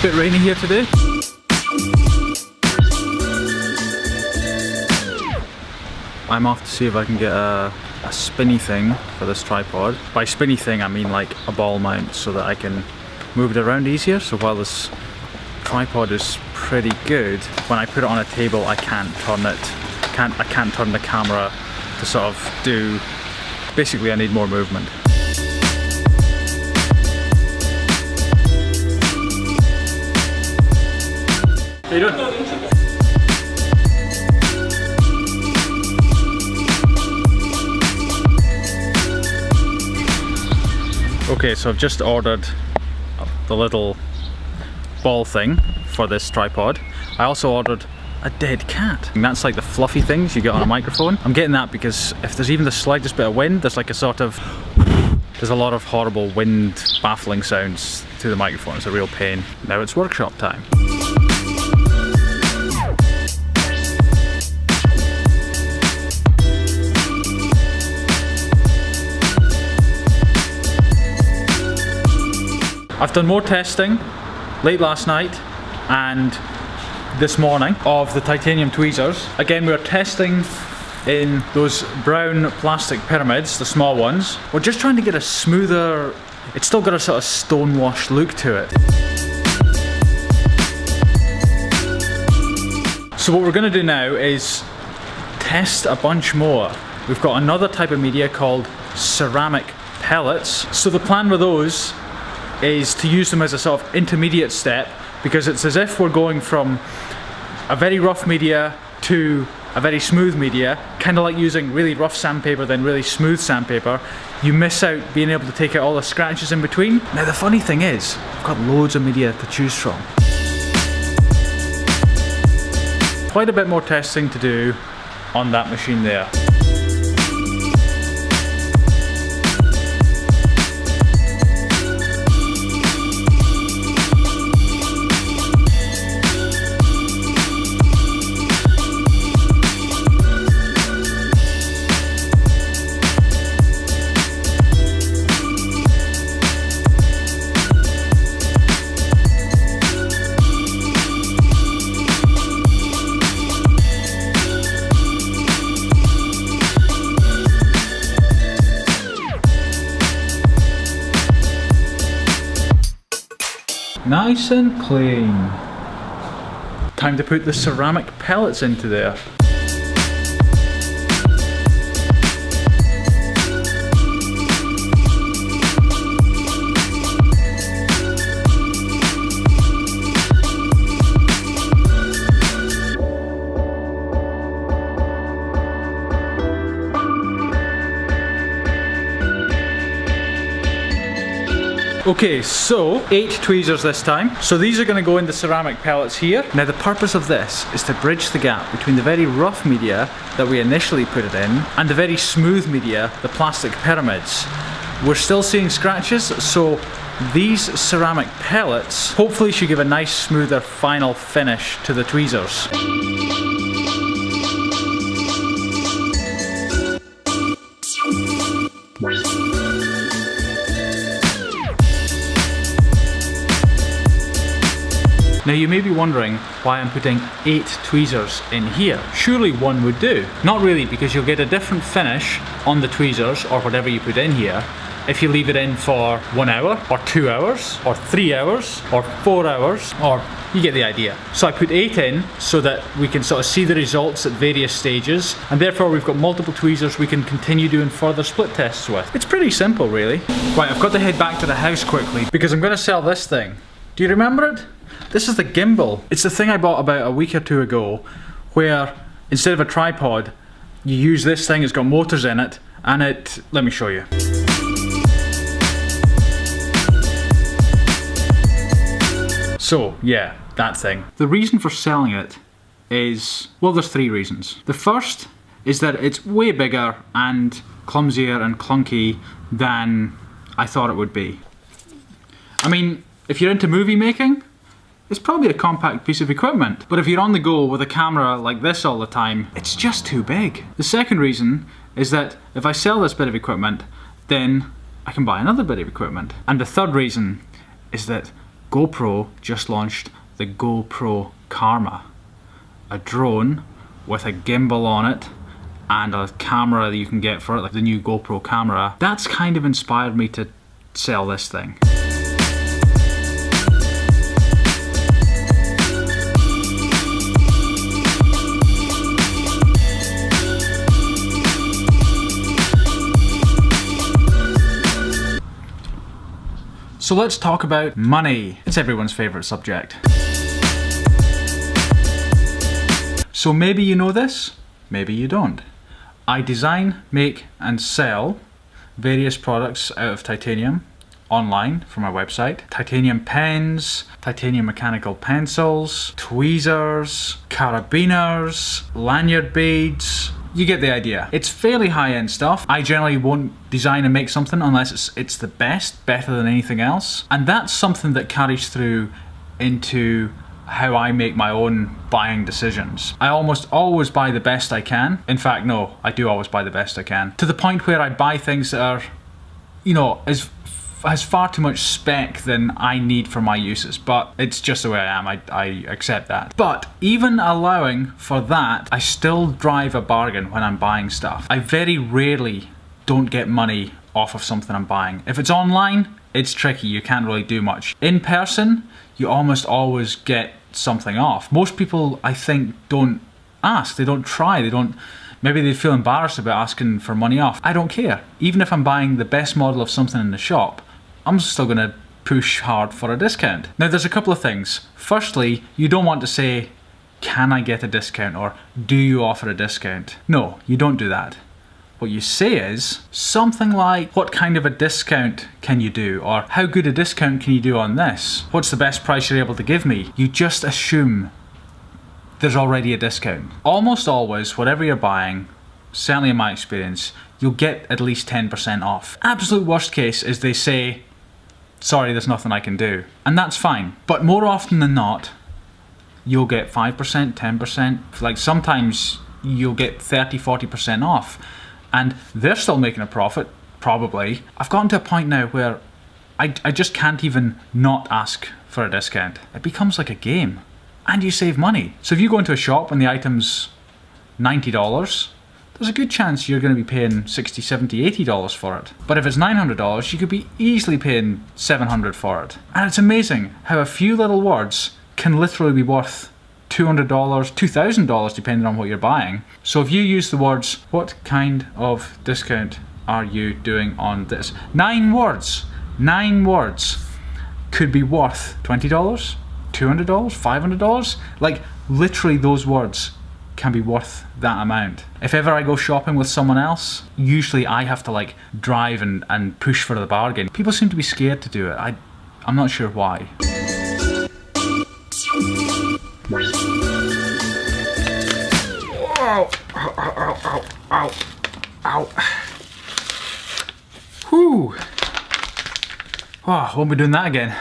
Bit rainy here today. I'm off to see if I can get a spinny thing for this tripod. By spinny thing I mean like a ball mount so that I can move it around easier. So while this tripod is pretty good, when I put it on a table I can't turn it. I can't turn the camera to sort of do. Basically I need more movement. How you doing? Okay, so I've just ordered the little ball thing for this tripod. I also ordered a dead cat. And that's like the fluffy things you get on a microphone. I'm getting that because if there's even the slightest bit of wind, there's like a sort of, there's a lot of horrible wind baffling sounds to the microphone. It's a real pain. Now it's workshop time. I've done more testing late last night and this morning of the titanium tweezers. Again, we're testing in those brown plastic pyramids, the small ones. We're just trying to get a smoother, it's still got a sort of stonewashed look to it. So what we're going to do now is test a bunch more. We've got another type of media called ceramic pellets. So the plan with those is to use them as a sort of intermediate step, because it's as if we're going from a very rough media to a very smooth media, kind of like using really rough sandpaper then really smooth sandpaper. You miss out being able to take out all the scratches in between. Now the funny thing is, I've got loads of media to choose from. Quite a bit more testing to do on that machine there. Nice and clean. Time to put the ceramic pellets into there. Okay, so 8 tweezers this time. So these are going to go in the ceramic pellets here. Now the purpose of this is to bridge the gap between the very rough media that we initially put it in and the very smooth media, the plastic pyramids. We're still seeing scratches, so these ceramic pellets hopefully should give a nice smoother final finish to the tweezers. Now you may be wondering why I'm putting 8 tweezers in here. Surely one would do. Not really, because you'll get a different finish on the tweezers or whatever you put in here if you leave it in for 1 hour or 2 hours or 3 hours or 4 hours, or you get the idea. So I put 8 in so that we can sort of see the results at various stages, and therefore we've got multiple tweezers we can continue doing further split tests with. It's pretty simple really. Right, I've got to head back to the house quickly because I'm going to sell this thing. Do you remember it? This is the gimbal. It's the thing I bought about a week or 2 ago, where instead of a tripod, you use this thing, it's got motors in it, and let me show you. So, yeah, that thing. The reason for selling it is, well, there's 3 reasons. The first is that it's way bigger and clumsier and clunky than I thought it would be. I mean, if you're into movie making, it's probably a compact piece of equipment. But if you're on the go with a camera like this all the time, it's just too big. The second reason is that if I sell this bit of equipment, then I can buy another bit of equipment. And the third reason is that GoPro just launched the GoPro Karma, a drone with a gimbal on it and a camera that you can get for it, like the new GoPro camera. That's kind of inspired me to sell this thing. So let's talk about money. It's everyone's favorite subject. So maybe you know this, maybe you don't. I design, make and sell various products out of titanium online from my website. Titanium pens, titanium mechanical pencils, tweezers, carabiners, lanyard beads. You get the idea. It's fairly high-end stuff. I generally won't design and make something unless it's the best, better than anything else. And that's something that carries through into how I make my own buying decisions. I almost always buy the best I can. In fact, no, I do always buy the best I can. To the point where I buy things that are, you know, has far too much spec than I need for my uses, but it's just the way I am. I accept that. But even allowing for that, I still drive a bargain when I'm buying stuff. I very rarely don't get money off of something I'm buying. If it's online, it's tricky, you can't really do much. In person, you almost always get something off. Most people, I think, don't ask, they don't try, maybe they feel embarrassed about asking for money off. I don't care. Even if I'm buying the best model of something in the shop, I'm still gonna push hard for a discount. Now there's a couple of things. Firstly, you don't want to say, can I get a discount, or do you offer a discount? No, you don't do that. What you say is something like, what kind of a discount can you do? Or how good a discount can you do on this? What's the best price you're able to give me? You just assume there's already a discount. Almost always, whatever you're buying, certainly in my experience, you'll get at least 10% off. Absolute worst case is they say, sorry, there's nothing I can do. And that's fine. But more often than not, you'll get 5%, 10%. Like sometimes you'll get 30, 40% off. And they're still making a profit, probably. I've gotten to a point now where I just can't even not ask for a discount. It becomes like a game. And you save money. So if you go into a shop and the item's $90, there's a good chance you're going to be paying $60, $70, $80 for it. But if it's $900, you could be easily paying $700 for it. And it's amazing how a few little words can literally be worth $200, $2,000 depending on what you're buying. So if you use the words, what kind of discount are you doing on this? 9 words could be worth $20, $200, $500. Like literally those words can be worth that amount. If ever I go shopping with someone else, usually I have to like drive and push for the bargain. People seem to be scared to do it. I'm not sure why. Ow, ow, ow, ow, ow, ow. Whew. Oh, won't be doing that again.